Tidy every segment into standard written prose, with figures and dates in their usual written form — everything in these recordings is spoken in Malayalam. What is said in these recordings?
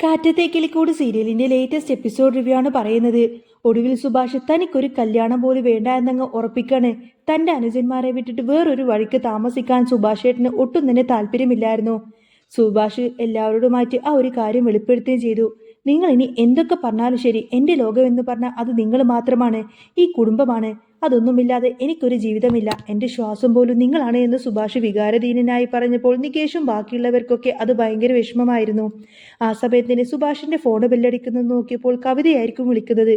കാറ്റത്തെ കിളിക്കൂട് സീരിയലിന്റെ ലേറ്റസ്റ്റ് എപ്പിസോഡ് റിവ്യൂ ആണ് പറയുന്നത്. ഒടുവിൽ സുഭാഷ് തനിക്കൊരു കല്യാണം പോലും വേണ്ട എന്നങ്ങ് ഉറപ്പിക്കാണ്. തന്റെ അനുജന്മാരെ വിട്ടിട്ട് വേറൊരു വഴിക്ക് താമസിക്കാൻ സുഭാഷ് ഏട്ടന് ഒട്ടും തന്നെ താല്പര്യമില്ലായിരുന്നു. സുഭാഷ് എല്ലാവരോടുമായിട്ട് ആ ഒരു കാര്യം വെളിപ്പെടുത്തുകയും ചെയ്തു. നിങ്ങൾ ഇനി എന്തൊക്കെ പറഞ്ഞാലും ശരി, എന്റെ ലോകം എന്ന് പറഞ്ഞാൽ അത് നിങ്ങൾ മാത്രമാണ്, ഈ കുടുംബമാണ്. അതൊന്നുമില്ലാതെ എനിക്കൊരു ജീവിതമില്ല, എന്റെ ശ്വാസം പോലും നിങ്ങളാണ് എന്ന് സുഭാഷ് വികാരധീനനായി പറഞ്ഞപ്പോൾ നികേഷും ബാക്കിയുള്ളവർക്കൊക്കെ അത് ഭയങ്കര വിഷമമായിരുന്നു. ആ സമയത്തിന് സുഭാഷിന്റെ ഫോൺ ബെല്ലടിക്കുന്നത് നോക്കിയപ്പോൾ കവിതയായിരിക്കും വിളിക്കുന്നത്.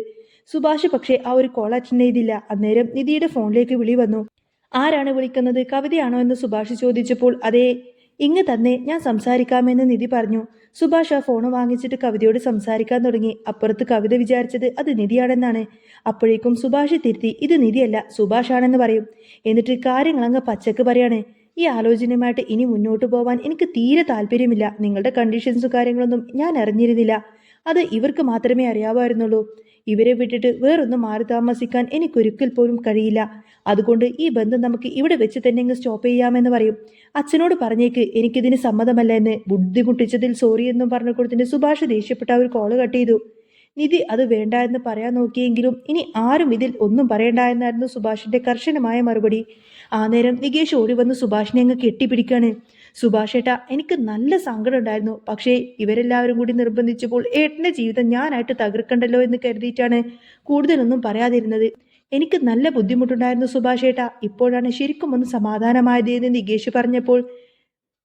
സുഭാഷ് പക്ഷേ ആ ഒരു കോൾ അറ്റൻഡ് ചെയ്തില്ല. അന്നേരം നിധിയുടെ ഫോണിലേക്ക് വിളി വന്നു. ആരാണ് വിളിക്കുന്നത്, കവിതയാണോ എന്ന് സുഭാഷ് ചോദിച്ചപ്പോൾ അതെ, ഇങ്ങ് തന്നെ, ഞാൻ സംസാരിക്കാമെന്ന് നിധി പറഞ്ഞു. സുഭാഷ് ആ ഫോൺ വാങ്ങിച്ചിട്ട് കവിതയോട് സംസാരിക്കാൻ തുടങ്ങി. അപ്പുറത്ത് കവിത വിചാരിച്ചത് അത് നിധിയാണെന്നാണ്. അപ്പോഴേക്കും സുഭാഷ് തിരുത്തി, ഇത് നിധിയല്ല, സുഭാഷ് ആണെന്ന് പറയും. എന്നിട്ട് കാര്യങ്ങൾ അങ്ങ് പച്ചക്ക് പറയാണ്. ഈ ആലോചനയുമായിട്ട് ഇനി മുന്നോട്ട് പോവാൻ എനിക്ക് തീരെ താല്പര്യമില്ല. നിങ്ങളുടെ കണ്ടീഷൻസും കാര്യങ്ങളൊന്നും ഞാൻ അറിഞ്ഞിരുന്നില്ല. അത് ഇവർക്ക് മാത്രമേ അറിയാമായിരുന്നുള്ളൂ. ഇവരെ വിട്ടിട്ട് വേറൊന്നും മാറി താമസിക്കാൻ എനിക്കൊരിക്കൽ പോലും കഴിയില്ല. അതുകൊണ്ട് ഈ ബന്ധം നമുക്ക് ഇവിടെ വെച്ച് തന്നെ അങ്ങ് സ്റ്റോപ്പ് ചെയ്യാമെന്ന് പറയും. അച്ഛനോട് പറഞ്ഞേക്ക് എനിക്കിതിന് സമ്മതമല്ല എന്ന്. ബുദ്ധിമുട്ടിച്ചതിൽ സോറി എന്നും പറഞ്ഞു കൊടുത്തിട്ട് സുഭാഷ് ദേഷ്യപ്പെട്ട ഒരു കോള് കട്ട് ചെയ്തു. നിധി അത് വേണ്ട എന്ന് പറയാൻ നോക്കിയെങ്കിലും ഇനി ആരും ഇതിൽ ഒന്നും പറയണ്ട എന്നായിരുന്നു സുഭാഷിന്റെ കർശനമായ മറുപടി. ആ നേരം നികേഷ് ഓടി വന്ന് സുഭാഷിനെ അങ്ങ് കെട്ടിപ്പിടിക്കാണ്. സുഭാഷ് ഏട്ടാ, എനിക്ക് നല്ല സങ്കടം ഉണ്ടായിരുന്നു. പക്ഷേ ഇവരെല്ലാവരും കൂടി നിർബന്ധിച്ചപ്പോൾ ഏട്ടന്റെ ജീവിതം ഞാനായിട്ട് തകർക്കണ്ടല്ലോ എന്ന് കരുതിയിട്ടാണ് കൂടുതലൊന്നും പറയാതിരുന്നത്. എനിക്ക് നല്ല ബുദ്ധിമുട്ടുണ്ടായിരുന്നു സുഭാഷ് ഏട്ടാ. ഇപ്പോഴാണ് ശരിക്കും ഒന്ന് സമാധാനമായത് എന്ന് നികേഷ് പറഞ്ഞപ്പോൾ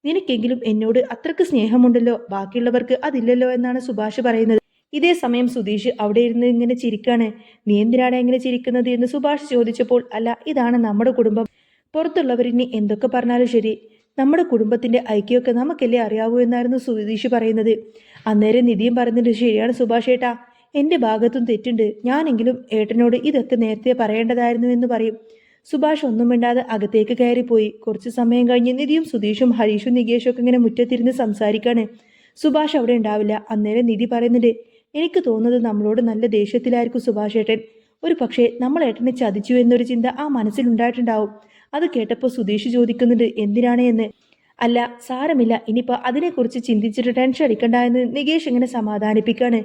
നിനക്കെങ്കിലും എന്നോട് അത്രക്ക് സ്നേഹമുണ്ടല്ലോ, ബാക്കിയുള്ളവർക്ക് അതില്ലല്ലോ എന്നാണ് സുഭാഷ് പറയുന്നത്. ഇതേ സമയം സുധീഷ് അവിടെ ഇരുന്ന് ഇങ്ങനെ ചിരിക്കാണ്. നീ എന്തിനാണ് എങ്ങനെ ചിരിക്കുന്നത് എന്ന് സുഭാഷ് ചോദിച്ചപ്പോൾ അല്ല, ഇതാണ് നമ്മുടെ കുടുംബം. പുറത്തുള്ളവരിനി എന്തൊക്കെ പറഞ്ഞാലും ശരി, നമ്മുടെ കുടുംബത്തിന്റെ ഐക്യമൊക്കെ നമുക്കല്ലേ അറിയാവൂ എന്നായിരുന്നു സുധീഷ് പറയുന്നത്. അന്നേരം നിധിയും പറഞ്ഞിട്ട് ശരിയാണ് സുഭാഷ് ഏട്ടാ, എന്റെ ഭാഗത്തും തെറ്റുണ്ട്. ഞാനെങ്കിലും ഏട്ടനോട് ഇതൊക്കെ നേരത്തെ പറയേണ്ടതായിരുന്നു എന്ന് പറയും. സുഭാഷ് ഒന്നും മിണ്ടാതെ അകത്തേക്ക് കയറിപ്പോയി. കുറച്ചു സമയം കഴിഞ്ഞ് നിധിയും സുധീഷും ഹരീഷും നികേഷും ഒക്കെ ഇങ്ങനെ മുറ്റത്തിരുന്ന് സംസാരിക്കാണ്. സുഭാഷ് അവിടെ ഉണ്ടാവില്ല. അന്നേരം നിധി പറയുന്നുണ്ട്, എനിക്ക് തോന്നുന്നത് നമ്മളോട് നല്ല ദേഷ്യത്തിലായിരിക്കും സുഭാഷ് ഏട്ടൻ. ഒരു പക്ഷേ നമ്മൾ ഏട്ടനെ ചതിച്ചു എന്നൊരു ചിന്ത ആ മനസ്സിലുണ്ടായിട്ടുണ്ടാവും. അത് കേട്ടപ്പോൾ സുധീഷ് ചോദിക്കുന്നുണ്ട് എന്തിനാണ് എന്ന്. അല്ല സാരമില്ല, ഇനിയിപ്പോ അതിനെക്കുറിച്ച് ചിന്തിച്ചിട്ട് ടെൻഷൻ അടിക്കണ്ട എന്ന് നികേഷ് ഇങ്ങനെ സമാധാനിപ്പിക്കാണ്.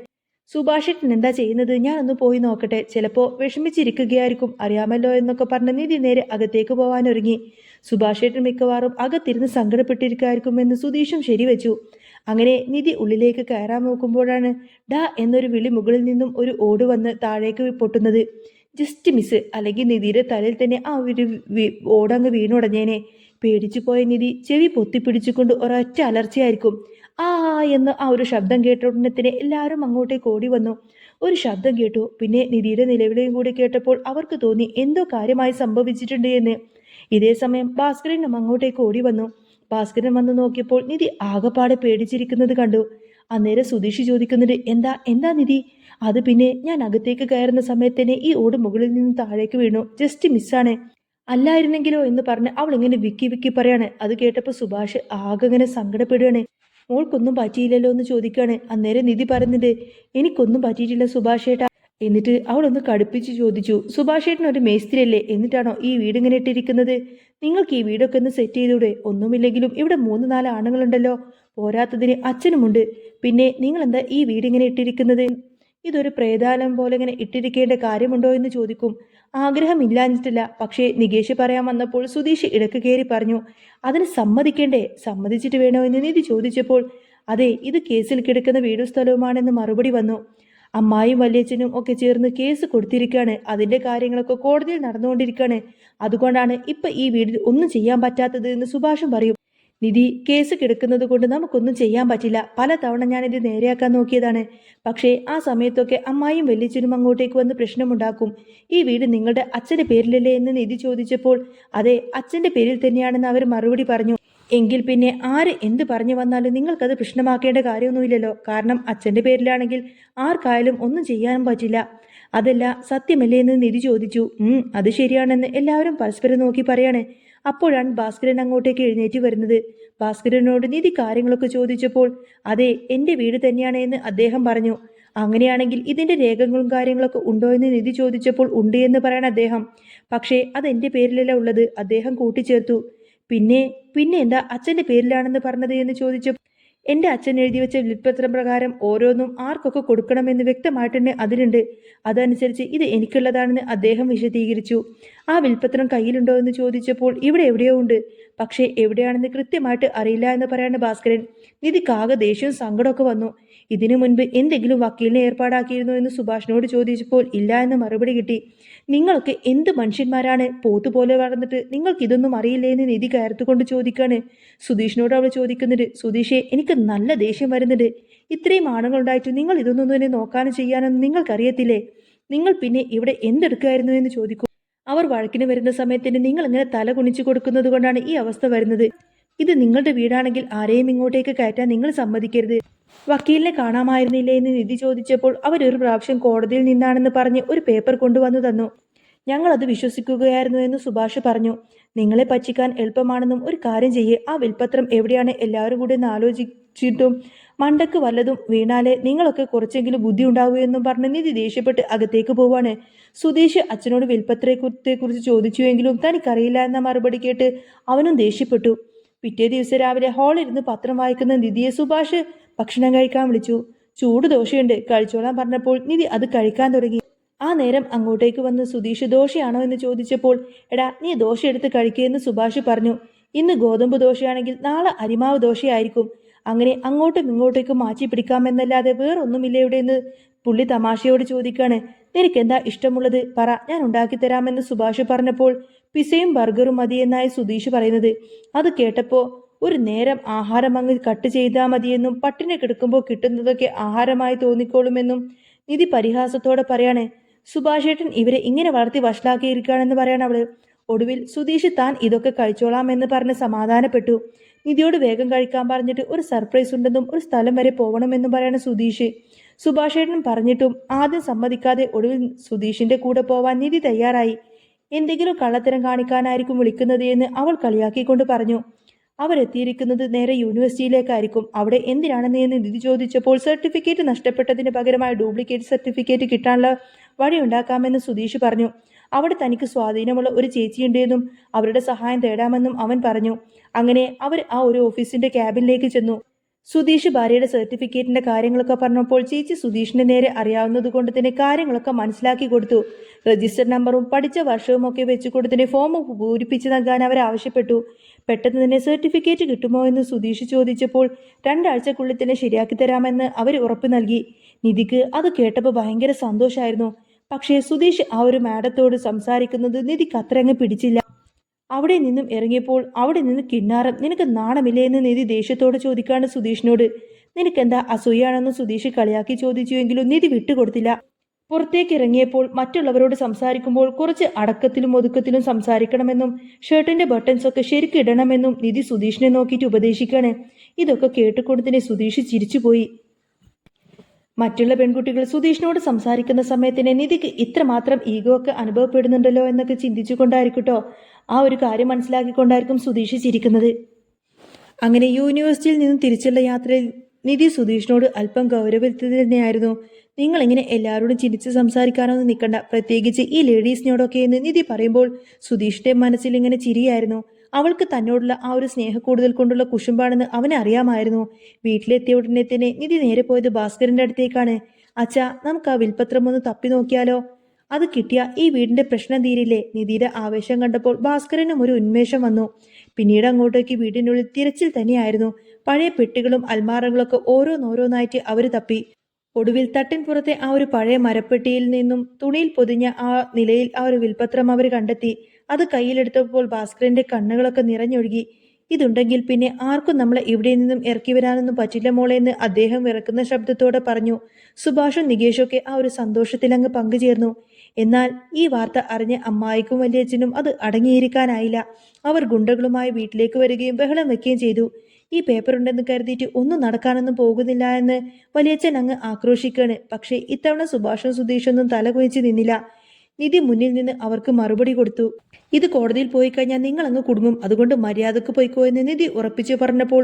സുഭാഷ് ഏട്ടൻ എന്താ ചെയ്യുന്നത്, ഞാനൊന്ന് പോയി നോക്കട്ടെ, ചിലപ്പോ വിഷമിച്ചിരിക്കുകയായിരിക്കും, അറിയാമല്ലോ എന്നൊക്കെ പറഞ്ഞ് നിധി നേരെ അകത്തേക്ക് പോവാനൊരുങ്ങി. സുഭാഷ് ഏട്ടൻ മിക്കവാറും അകത്തിരുന്ന് സങ്കടപ്പെട്ടിരിക്കുമായിരിക്കുമെന്ന് സുധീഷും ശരിവെച്ചു. അങ്ങനെ നിധി ഉള്ളിലേക്ക് കയറാൻ നോക്കുമ്പോഴാണ് ഡാ എന്നൊരു വിളി മുകളിൽ നിന്നും ഒരു ഓട് വന്ന് താഴേക്ക് പൊട്ടുന്നത്. ജസ്റ്റ് മിസ്, അല്ലെങ്കിൽ നിധിയുടെ തലയിൽ തന്നെ ആ ഒരു ഓടങ്ങ് വീണുടഞ്ഞേനെ. പേടിച്ചു പോയ നിധി ചെവി പൊത്തിപ്പിടിച്ചുകൊണ്ട് ഒരൊറ്റ അലർച്ചയായിരിക്കും. ആ എന്ന് ആ ഒരു ശബ്ദം കേട്ട ഉടനെ തന്നെ എല്ലാവരും അങ്ങോട്ടേക്ക് ഓടി വന്നു. ഒരു ശബ്ദം കേട്ടു. പിന്നെ നിധിയുടെ നിലവിളിയും കൂടി കേട്ടപ്പോൾ അവർക്ക് തോന്നി എന്തോ കാര്യമായി സംഭവിച്ചിട്ടുണ്ട് എന്ന്. ഇതേ സമയം ഭാസ്കരനും അങ്ങോട്ടേക്ക് ഓടി വന്നു. ഭാസ്കരൻ വന്ന് നോക്കിയപ്പോൾ നിധി ആകെപ്പാടെ പേടിച്ചിരിക്കുന്നത് കണ്ടു. അന്നേരം സുധീഷ് ചോദിക്കുന്നുണ്ട്, എന്താ എന്താ നിധി? അത് പിന്നെ ഞാൻ അകത്തേക്ക് കയറുന്ന സമയത്ത് തന്നെ ഈ ഓട് മുകളിൽ നിന്ന് താഴേക്ക് വീണു, ജസ്റ്റ് മിസ്സാണ്. അല്ലായിരുന്നെങ്കിലോ എന്ന് പറഞ്ഞ് അവൾ ഇങ്ങനെ വിക്കി വിക്കി പറയാണ്. അത് കേട്ടപ്പോൾ സുഭാഷ് ആകെ ഇങ്ങനെ സങ്കടപ്പെടുകയാണ്. മോൾക്കൊന്നും പറ്റിയില്ലല്ലോ എന്ന് ചോദിക്കാണ്. അന്നേരം നിധി പറയുന്നുണ്ട്, എനിക്കൊന്നും പറ്റിയിട്ടില്ല സുഭാഷ് ഏട്ടാ. എന്നിട്ട് അവളൊന്ന് കടുപ്പിച്ച് ചോദിച്ചു, സുഭാഷ് ഏട്ടൻ ഒരു മേസ്ത്രിയല്ലേ, എന്നിട്ടാണോ ഈ വീട് ഇങ്ങനെ ഇട്ടിരിക്കുന്നത്? നിങ്ങൾക്ക് ഈ വീടൊക്കെ ഒന്ന് സെറ്റ് ചെയ്തൂടെ? ഒന്നുമില്ലെങ്കിലും ഇവിടെ 3-4 ആണുങ്ങളുണ്ടല്ലോ, പോരാത്തതിന് അച്ഛനുമുണ്ട്. പിന്നെ നിങ്ങൾ എന്താ ഈ വീടിങ്ങനെ ഇട്ടിരിക്കുന്നത്? ഇതൊരു പ്രേതാലം പോലെ ഇങ്ങനെ ഇട്ടിരിക്കേണ്ട കാര്യമുണ്ടോ എന്ന് ചോദിക്കും. ആഗ്രഹമില്ലാഞ്ഞിട്ടില്ല, പക്ഷേ നികേഷ് പറയാൻ വന്നപ്പോൾ സുധീഷ് ഇടക്ക് കയറി പറഞ്ഞു, അതിന് സമ്മതിക്കേണ്ടേ? സമ്മതിച്ചിട്ട് വേണോ എന്ന് നിധി ചോദിച്ചപ്പോൾ അതെ, ഇത് കേസിൽ കിടക്കുന്ന വീടും സ്ഥലവുമാണെന്ന് മറുപടി വന്നു. അമ്മായും വല്യച്ഛനും ഒക്കെ ചേർന്ന് കേസ് കൊടുത്തിരിക്കുകയാണ്. അതിന്റെ കാര്യങ്ങളൊക്കെ കോടതിയിൽ നടന്നുകൊണ്ടിരിക്കുകയാണ്. അതുകൊണ്ടാണ് ഇപ്പൊ ഈ വീടിൽ ഒന്നും ചെയ്യാൻ പറ്റാത്തത് എന്ന് സുഭാഷും പറയും. നിധി, കേസ് കിടക്കുന്നത് കൊണ്ട് നമുക്കൊന്നും ചെയ്യാൻ പറ്റില്ല. പലതവണ ഞാനിത് നേരെയാക്കാൻ നോക്കിയതാണ്. പക്ഷേ ആ സമയത്തൊക്കെ അമ്മായും വല്യച്ഛനും അങ്ങോട്ടേക്ക് വന്ന് പ്രശ്നമുണ്ടാക്കും. ഈ വീട് നിങ്ങളുടെ അച്ഛന്റെ പേരിലല്ലേ എന്ന് നിധി ചോദിച്ചപ്പോൾ അതെ, അച്ഛന്റെ പേരിൽ തന്നെയാണെന്ന് അവർ മറുപടി പറഞ്ഞു. എങ്കിൽ പിന്നെ ആര് എന്ത് പറഞ്ഞു വന്നാലും നിങ്ങൾക്കത് പ്രശ്നമാക്കേണ്ട കാര്യമൊന്നുമില്ലല്ലോ. കാരണം അച്ഛന്റെ പേരിലാണെങ്കിൽ ആർക്കായാലും ഒന്നും ചെയ്യാനും പറ്റില്ല. അതല്ല സത്യമല്ലേ എന്ന് നിധി ചോദിച്ചു. അത് ശരിയാണെന്ന് എല്ലാവരും പരസ്പരം നോക്കി പറയാണ്. അപ്പോഴാണ് ഭാസ്കരൻ അങ്ങോട്ടേക്ക് എഴുന്നേറ്റ് വരുന്നത്. ഭാസ്കരനോട് നിധി കാര്യങ്ങളൊക്കെ ചോദിച്ചപ്പോൾ അതെ, എന്റെ വീട് തന്നെയാണ് എന്ന് അദ്ദേഹം പറഞ്ഞു. അങ്ങനെയാണെങ്കിൽ ഇതിന്റെ രേഖകളും കാര്യങ്ങളൊക്കെ ഉണ്ടോ എന്ന് നിധി ചോദിച്ചപ്പോൾ ഉണ്ട് എന്ന് പറയാൻ അദ്ദേഹം. പക്ഷേ അതെന്റെ പേരിലല്ല ഉള്ളത്, അദ്ദേഹം കൂട്ടിച്ചേർത്തു. പിന്നെ പിന്നെ എന്താ അച്ഛന്റെ പേരിലാണെന്ന് പറഞ്ഞത് എന്ന് ചോദിച്ചു. എന്റെ അച്ഛൻ എഴുതി വെച്ച വിൽപ്പത്രം പ്രകാരം ഓരോന്നും ആർക്കൊക്കെ കൊടുക്കണമെന്ന് വ്യക്തമായിട്ട് തന്നെ അതിലുണ്ട്. അതനുസരിച്ച് ഇത് എനിക്കുള്ളതാണെന്ന് അദ്ദേഹം വിശദീകരിച്ചു. ആ വിൽപ്പത്രം കയ്യിലുണ്ടോ എന്ന് ചോദിച്ചപ്പോൾ ഇവിടെ എവിടെയോ ഉണ്ട്, പക്ഷേ എവിടെയാണെന്ന് കൃത്യമായിട്ട് അറിയില്ല എന്ന് പറയാണ് ഭാസ്കരൻ. നിധിക്കാകെ ദേഷ്യവും സങ്കടമൊക്കെ വന്നു. ഇതിനു മുൻപ് എന്തെങ്കിലും വക്കീലിനെ ഏർപ്പാടാക്കിയിരുന്നോ എന്ന് സുഭാഷിനോട് ചോദിച്ചപ്പോൾ ഇല്ല എന്ന് മറുപടി കിട്ടി. നിങ്ങൾക്ക് എന്ത് മനുഷ്യന്മാരാണ്, പോത്തുപോലെ വളർന്നിട്ട് നിങ്ങൾക്ക് ഇതൊന്നും അറിയില്ലേ എന്ന് നിധി കയർത്തുകൊണ്ട് ചോദിക്കാണ്. സുധീഷിനോട് അവൾ ചോദിക്കുന്നുണ്ട്, സുധീഷെ എനിക്ക് നല്ല ദേഷ്യം വരുന്നുണ്ട്. ഇത്രയും ആണുങ്ങളുണ്ടായിട്ട് നിങ്ങൾ ഇതൊന്നും തന്നെ നോക്കാനും ചെയ്യാനൊന്നും നിങ്ങൾക്കറിയത്തില്ലേ? നിങ്ങൾ പിന്നെ ഇവിടെ എന്തെടുക്കായിരുന്നു എന്ന് ചോദിക്കും. അവർ വഴക്കിന് വരുന്ന സമയത്തിന് നിങ്ങൾ ഇങ്ങനെ തല കുനിച്ചു കൊടുക്കുന്നത് കൊണ്ടാണ് ഈ അവസ്ഥ വരുന്നത്. ഇത് നിങ്ങളുടെ വീടാണെങ്കിൽ ആരെയും ഇങ്ങോട്ടേക്ക് കയറ്റാൻ നിങ്ങൾ സമ്മതിക്കരുത്. വക്കീലിനെ കാണാമായിരുന്നില്ലേ എന്ന് നിധി ചോദിച്ചപ്പോൾ അവരൊരു പ്രാവശ്യം കോടതിയിൽ നിന്നാണെന്ന് പറഞ്ഞ് ഒരു പേപ്പർ കൊണ്ടുവന്നു തന്നു. ഞങ്ങളത് വിശ്വസിക്കുകയായിരുന്നു എന്ന് സുഭാഷ് പറഞ്ഞു. നിങ്ങളെ പറ്റിക്കാൻ എളുപ്പമാണെന്നും ഒരു കാര്യം ചെയ്യേ, ആ വിൽപ്പത്രം എവിടെയാണ് എല്ലാവരും കൂടി ഒന്ന് ആലോചിച്ചിട്ടും മണ്ടക്ക് വല്ലതും വീണാലേ നിങ്ങളൊക്കെ കുറച്ചെങ്കിലും ബുദ്ധി ഉണ്ടാവുകയെന്നും പറഞ്ഞ് നിധി ദേഷ്യപ്പെട്ട് അകത്തേക്ക് പോവാണ്. സുധീഷ് അച്ഛനോട് വിൽപ്പത്രത്തെക്കുറിച്ച് ചോദിച്ചുവെങ്കിലും തനിക്കറിയില്ല എന്ന മറുപടി കേട്ട് അവനും ദേഷ്യപ്പെട്ടു. പിറ്റേ ദിവസം രാവിലെ ഹാളിരുന്ന് പത്രം വായിക്കുന്ന നിധിയെ സുഭാഷ് ഭക്ഷണം കഴിക്കാൻ വിളിച്ചു. ചൂട് ദോശയുണ്ട്, കഴിച്ചോളാൻ പറഞ്ഞപ്പോൾ നിധി അത് കഴിക്കാൻ തുടങ്ങി. ആ നേരം അങ്ങോട്ടേക്ക് വന്ന് സുധീഷ് ദോശയാണോ എന്ന് ചോദിച്ചപ്പോൾ എടാ നീ ദോശ എടുത്ത് കഴിക്കുകയെന്ന് സുഭാഷ് പറഞ്ഞു. ഇന്ന് ഗോതമ്പ് ദോശയാണെങ്കിൽ നാളെ അരിമാവ് ദോശയായിരിക്കും. അങ്ങനെ അങ്ങോട്ടും ഇങ്ങോട്ടേക്കും മാറ്റി പിടിക്കാമെന്നല്ലാതെ വേറൊന്നുമില്ല ഇവിടെ എന്ന് പുള്ളി തമാശയോട് ചോദിക്കാണ്. നിനക്കെന്താ ഇഷ്ടമുള്ളത് പറ, ഞാൻ ഉണ്ടാക്കിത്തരാമെന്ന് സുഭാഷ് പറഞ്ഞപ്പോൾ പിസയും ബർഗറും മതിയെന്നായി സുധീഷ് പറയുന്നത്. അത് കേട്ടപ്പോൾ ഒരു നേരം ആഹാരം അങ്ങ് കട്ട് ചെയ്താൽ മതിയെന്നും പട്ടിണി കിടക്കുമ്പോൾ കിട്ടുന്നതൊക്കെ ആഹാരമായി തോന്നിക്കോളുമെന്നും നിധി പരിഹാസത്തോടെ പറയാണ്. സുഭാഷേട്ടൻ ഇവരെ ഇങ്ങനെ വളർത്തി വഷളാക്കിയിരിക്കുകയാണെന്ന് പറയാണ് അവള്. ഒടുവിൽ സുധീഷ് താൻ ഇതൊക്കെ കഴിച്ചോളാമെന്ന് പറഞ്ഞ് സമാധാനപ്പെട്ടു. നിധിയോട് വേഗം കഴിക്കാൻ പറഞ്ഞിട്ട് ഒരു സർപ്രൈസ് ഉണ്ടെന്നും ഒരു സ്ഥലം വരെ പോകണമെന്നും പറയാണ് സുധീഷ്. സുഭാഷേട്ടൻ പറഞ്ഞിട്ടും ആദ്യം സമ്മതിക്കാതെ ഒടുവിൽ സുധീഷിന്റെ കൂടെ പോവാൻ നിധി തയ്യാറായി. എന്തെങ്കിലും കള്ളത്തരം കാണിക്കാനായിരിക്കും വിളിക്കുന്നത് എന്ന് അവൾ കളിയാക്കിക്കൊണ്ട് പറഞ്ഞു. അവരെത്തിയിരിക്കുന്നത് നേരെ യൂണിവേഴ്സിറ്റിയിലേക്കായിരിക്കും. അവിടെ എന്തിനാണെന്ന് എന്ന് നിധി ചോദിച്ചപ്പോൾ സർട്ടിഫിക്കറ്റ് നഷ്ടപ്പെട്ടതിന് പകരമായി ഡ്യൂപ്ലിക്കേറ്റ് സർട്ടിഫിക്കറ്റ് കിട്ടാനുള്ള വഴി ഉണ്ടാക്കാമെന്ന് സുധീഷ് പറഞ്ഞു. അവിടെ തനിക്ക് സ്വാധീനമുള്ള ഒരു ചേച്ചിയുണ്ടെന്നും അവരുടെ സഹായം തേടാമെന്നും അവൻ പറഞ്ഞു. അങ്ങനെ അവർ ആ ഒരു ഓഫീസിന്റെ ക്യാബിനിലേക്ക് ചെന്നു. സുധീഷ് ഭാര്യയുടെ സർട്ടിഫിക്കറ്റിന്റെ കാര്യങ്ങളൊക്കെ പറഞ്ഞപ്പോൾ ചേച്ചി സുധീഷിന്റെ നേരെ അറിയാവുന്നത് കൊണ്ട് തന്നെ കാര്യങ്ങളൊക്കെ മനസ്സിലാക്കി കൊടുത്തു. രജിസ്റ്റർ നമ്പറും പഠിച്ച വർഷവും ഒക്കെ വെച്ച് കൊടുത്തതിന് ഫോം പൂരിപ്പിച്ച് നൽകാൻ അവർ ആവശ്യപ്പെട്ടു. പെട്ടെന്ന് തന്നെ സർട്ടിഫിക്കറ്റ് കിട്ടുമോ എന്ന് സുധീഷ് ചോദിച്ചപ്പോൾ 2 ആഴ്ചക്കുള്ളിൽ തന്നെ ശരിയാക്കി തരാമെന്ന് അവർ ഉറപ്പ് നൽകി. നിധിക്ക് അത് കേട്ടപ്പോൾ ഭയങ്കര സന്തോഷമായിരുന്നു. പക്ഷേ സുധീഷ് ആ ഒരു മാഡത്തോട് സംസാരിക്കുന്നത് നിധിക്ക് അത്രയങ്ങ് പിടിച്ചില്ല. അവിടെ നിന്നും ഇറങ്ങിയപ്പോൾ അവിടെ നിന്ന് കിന്നാരം, നിനക്ക് നാണമില്ലേ എന്ന് നിധി ദേഷ്യത്തോട് ചോദിക്കാണ് സുധീഷിനോട്. നിനക്കെന്താ അസൂയാണെന്ന് സുധീഷ് കളിയാക്കി ചോദിച്ചുവെങ്കിലും നിധി വിട്ടുകൊടുത്തില്ല. പുറത്തേക്ക് ഇറങ്ങിയപ്പോൾ മറ്റുള്ളവരോട് സംസാരിക്കുമ്പോൾ കുറച്ച് അടക്കത്തിലും ഒതുക്കത്തിലും സംസാരിക്കണമെന്നും ഷർട്ടിന്റെ ബട്ടൺസ് ഒക്കെ ശരിക്കിടണമെന്നും നിധി സുധീഷിനെ നോക്കിയിട്ട് ഉപദേശിക്കാണ്. ഇതൊക്കെ കേട്ടുകൊണ്ട് തന്നെ സുധീഷ് ചിരിച്ചുപോയി. മറ്റുള്ള പെൺകുട്ടികൾ സുധീഷിനോട് സംസാരിക്കുന്ന സമയത്തിന് നിധിക്ക് ഇത്രമാത്രം ഈഗോ ഒക്കെ അനുഭവപ്പെടുന്നുണ്ടല്ലോ എന്നൊക്കെ ചിന്തിച്ചുകൊണ്ടായിരിക്കട്ടോ ആ ഒരു കാര്യം മനസ്സിലാക്കിക്കൊണ്ടായിരിക്കും സുധീഷ് ചിരിക്കുന്നത്. അങ്ങനെ യൂണിവേഴ്സിറ്റിയിൽ നിന്നും തിരിച്ചുള്ള യാത്രയിൽ നിധി സുധീഷിനോട് അല്പം ഗൗരവത്തിൽ തന്നെയായിരുന്നു. നിങ്ങളിങ്ങനെ എല്ലാവരോടും ചിരിച്ച് സംസാരിക്കാനൊന്നും നിൽക്കണ്ട, പ്രത്യേകിച്ച് ഈ ലേഡീസിനോടൊക്കെ എന്ന് നിധി പറയുമ്പോൾ സുധീഷിന്റെ മനസ്സിൽ ഇങ്ങനെ ചിരിയായിരുന്നു. അവൾക്ക് തന്നോടുള്ള ആ ഒരു സ്നേഹക്കൂടുതൽ കൊണ്ടുള്ള കുശുമ്പാണെന്ന് അവനെ അറിയാമായിരുന്നു. വീട്ടിലെത്തിയ ഉടനെ തന്നെ നിധി നേരെ പോയത് ഭാസ്കരന്റെ അടുത്തേക്കാണ്. അച്ഛാ, നമുക്ക് ആ വിൽപ്പത്രം ഒന്ന് തപ്പി നോക്കിയാലോ? അത് കിട്ടിയ ഈ വീടിന്റെ പ്രശ്നം തീരില്ലേ? നിധിയുടെ ആവേശം കണ്ടപ്പോൾ ഭാസ്കരനും ഒരു ഉന്മേഷം വന്നു. പിന്നീട് അങ്ങോട്ടേക്ക് വീടിനുള്ളിൽ തിരച്ചിൽ തന്നെയായിരുന്നു. പഴയ പെട്ടികളും അൽമാറകളൊക്കെ ഓരോന്നോരോന്നായിട്ട് അവർ തപ്പി. ഒടുവിൽ തട്ടിൻപുറത്തെ ആ ഒരു പഴയ മരപ്പെട്ടിയിൽ നിന്നും തുണിയിൽ പൊതിഞ്ഞ ആ നിലയിൽ ആ ഒരു വിൽപ്പത്രം അവർ കണ്ടെത്തി. അത് കയ്യിലെടുത്തപ്പോൾ ഭാസ്കരന്റെ കണ്ണുകളൊക്കെ നിറഞ്ഞൊഴുകി. ഇതുണ്ടെങ്കിൽ പിന്നെ ആർക്കും നമ്മളെ ഇവിടെ നിന്നും ഇറക്കി വരാനൊന്നും പറ്റില്ല മോളെ എന്ന് അദ്ദേഹം വിറക്കുന്ന ശബ്ദത്തോടെ പറഞ്ഞു. സുഭാഷും നികേഷൊക്കെ ആ ഒരു സന്തോഷത്തിൽ അങ്ങ് പങ്കുചേർന്നു. എന്നാൽ ഈ വാർത്ത അറിഞ്ഞ് അമ്മായിക്കും വലിയച്ഛനും അത് അടങ്ങിയിരിക്കാനായില്ല. അവർ ഗുണ്ടകളുമായി വീട്ടിലേക്ക് വരികയും ബഹളം വെക്കുകയും ചെയ്തു. ഈ പേപ്പർ ഉണ്ടെന്ന് കരുതിയിട്ട് ഒന്നും നടക്കാനൊന്നും പോകുന്നില്ല എന്ന് വലിയച്ഛൻ അങ്ങ് ആക്രോശിക്കാണ്. പക്ഷേ ഇത്തവണ സുഭാഷും സുധീഷൊന്നും തല കുനിച്ച് നിന്നില്ല. നിധി മുന്നിൽ നിന്ന് അവർക്ക് മറുപടി കൊടുത്തു. ഇത് കോടതിയിൽ പോയി കഴിഞ്ഞാൽ നിങ്ങൾ അങ്ങ് കുടുങ്ങും, അതുകൊണ്ട് മര്യാദക്ക് പോയിക്കോ എന്ന് നിധി ഉറപ്പിച്ചു പറഞ്ഞപ്പോൾ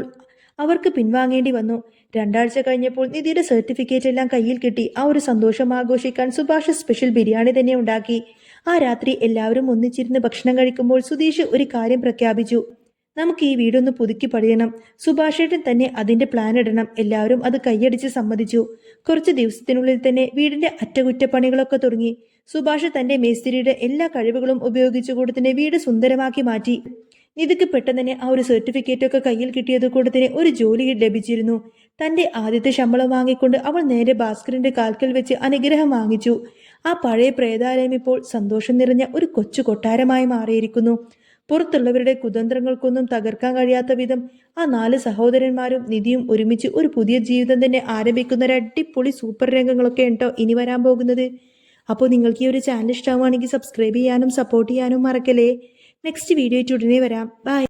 അവർക്ക് പിൻവാങ്ങേണ്ടി വന്നു. 2 ആഴ്ച കഴിഞ്ഞപ്പോൾ നിധിയുടെ സർട്ടിഫിക്കറ്റ് എല്ലാം കയ്യിൽ കിട്ടി. ആ ഒരു സന്തോഷം ആഘോഷിക്കാൻ സുഭാഷ് സ്പെഷ്യൽ ബിരിയാണി തന്നെ ഉണ്ടാക്കി. ആ രാത്രി എല്ലാവരും ഒന്നിച്ചിരുന്ന് ഭക്ഷണം കഴിക്കുമ്പോൾ സുധീഷ് ഒരു കാര്യം പ്രഖ്യാപിച്ചു. നമുക്ക് ഈ വീടൊന്ന് പുതുക്കി പണിയണം. സുഭാഷേട്ടൻ തന്നെ അതിന്റെ പ്ലാൻ ഇടണം. എല്ലാവരും അത് കൈയടിച്ച് സമ്മതിച്ചു. കുറച്ച് ദിവസത്തിനുള്ളിൽ തന്നെ വീടിന്റെ അറ്റകുറ്റപ്പണികളൊക്കെ തുടങ്ങി. സുഭാഷ് തന്റെ മേസ്തിരിയുടെ എല്ലാ കഴിവുകളും ഉപയോഗിച്ചുകൊണ്ട് തന്നെ വീട് സുന്ദരമാക്കി മാറ്റി. നിധിക്ക് പെട്ടെന്ന് തന്നെ ആ ഒരു സർട്ടിഫിക്കറ്റ് ഒക്കെ കയ്യിൽ കിട്ടിയത് കൊണ്ട് തന്നെ ഒരു ജോലി ലഭിച്ചിരുന്നു. തന്റെ ആദ്യത്തെ ശമ്പളം വാങ്ങിക്കൊണ്ട് അവൾ നേരെ ഭാസ്കരന്റെ കാൽക്കൽ വെച്ച് അനുഗ്രഹം വാങ്ങിച്ചു. ആ പഴയ പ്രേതാലയം ഇപ്പോൾ സന്തോഷം നിറഞ്ഞ ഒരു കൊച്ചു കൊട്ടാരമായി മാറിയിരിക്കുന്നു. പുറത്തുള്ളവരുടെ കുതന്ത്രങ്ങൾക്കൊന്നും തകർക്കാൻ കഴിയാത്ത വിധം ആ 4 സഹോദരന്മാരും നിധിയും ഒരുമിച്ച് ഒരു പുതിയ ജീവിതം തന്നെ ആരംഭിക്കുന്ന ഒരു അടിപൊളി സൂപ്പർ രംഗങ്ങളൊക്കെ ഉണ്ടോ ഇനി വരാൻ പോകുന്നത്. അപ്പോൾ നിങ്ങൾക്ക് ഈ ഒരു ചാനൽ ഇഷ്ടമാവുകയാണെങ്കിൽ സബ്സ്ക്രൈബ് ചെയ്യാനും സപ്പോർട്ട് ചെയ്യാനും മറക്കല്ലേ. നെക്സ്റ്റ് വീഡിയോ ആയിട്ട് ഉടനെ വരാം. ബൈ.